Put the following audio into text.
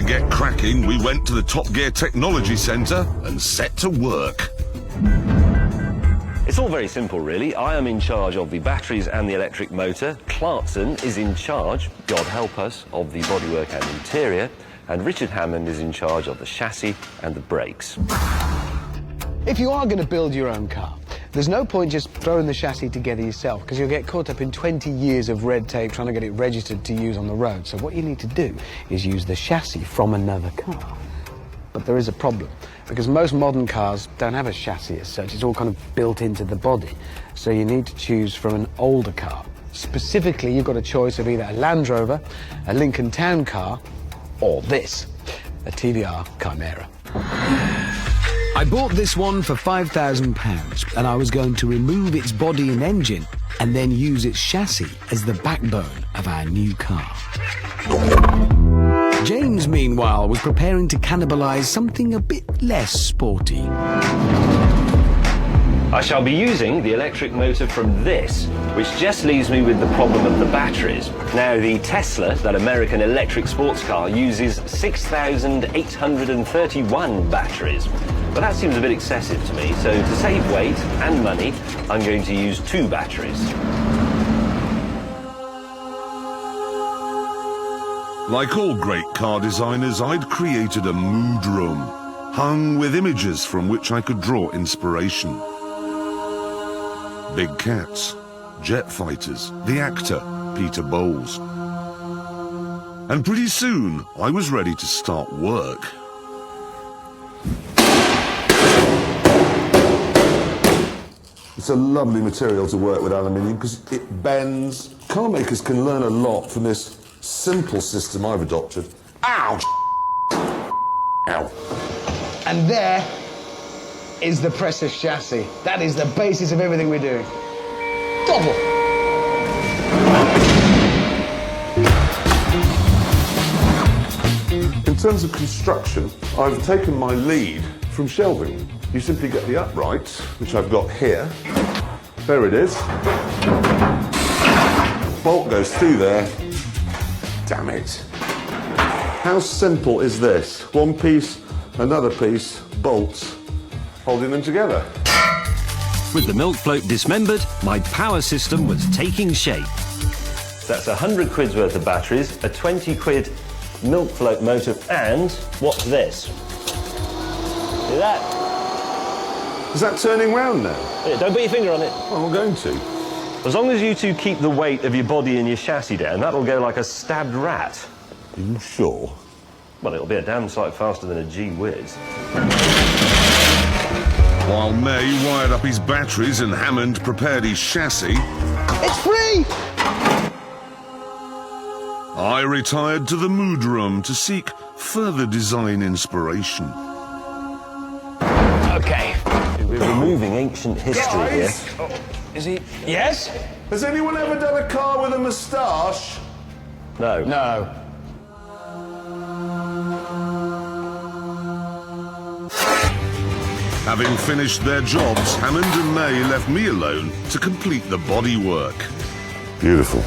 get cracking, we went to the Top Gear Technology Centre and set to work. It's all very simple, really. I am in charge of the batteries and the electric motor. Clarkson is in charge, God help us, of the bodywork and interior. And Richard Hammond is in charge of the chassis and the brakes. If you are going to build your own car, there's no point just throwing the chassis together yourself, because you'll get caught up in 20 years of red tape trying to get it registered to use on the road. So what you need to do is use the chassis from another car. But there is a problem, because most modern cars don't have a chassis as such. It's all kind of built into the body. So you need to choose from an older car. Specifically, you've got a choice of either a Land Rover, a Lincoln Town Car, or this, a TVR Chimera. I bought this one for £5,000, and I was going to remove its body and engine and then use its chassis as the backbone of our new car. James, meanwhile, was preparing to cannibalise something a bit less sporty. I shall be using the electric motor from this, which just leaves me with the problem of the batteries. Now, the Tesla, that American electric sports car, uses 6,831 batteries. But that seems a bit excessive to me, so to save weight and money, I'm going to use 2 batteries. Like all great car designers, I'd created a mood room, hung with images from which I could draw inspiration. Big cats, jet fighters, the actor, Peter Bowles. And pretty soon, I was ready to start work. It's a lovely material to work with, aluminium, because it bends. Car makers can learn a lot from this simple system I've adopted. Ow! Ow. And there is the precious chassis. That is the basis of everything we're doing. Double. In terms of construction, I've taken my lead from shelving. You simply get the uprights, which I've got here. There it is. Bolt goes through there. Damn it. How simple is this? One piece, another piece, bolts, holding them together. With the milk float dismembered, my power system was taking shape. That's 100 quid's worth of batteries, a 20 quid milk float motor, and what's this? See that? Is that turning round now? Yeah, don't put your finger on it. Oh, I'm going to. As long as you two keep the weight of your body and your chassis down, that'll go like a stabbed rat. Are you sure? Well, it'll be a damn sight faster than a gee-whiz. While May wired up his batteries and Hammond prepared his chassis, It's free! I retired to the mood room to seek further design inspiration. Okay. We're removing ancient history here. Guys, Is he? Yes? has anyone ever done a car with a moustache? No. No. Having finished their jobs, Hammond and May left me alone to complete the bodywork. Beautiful.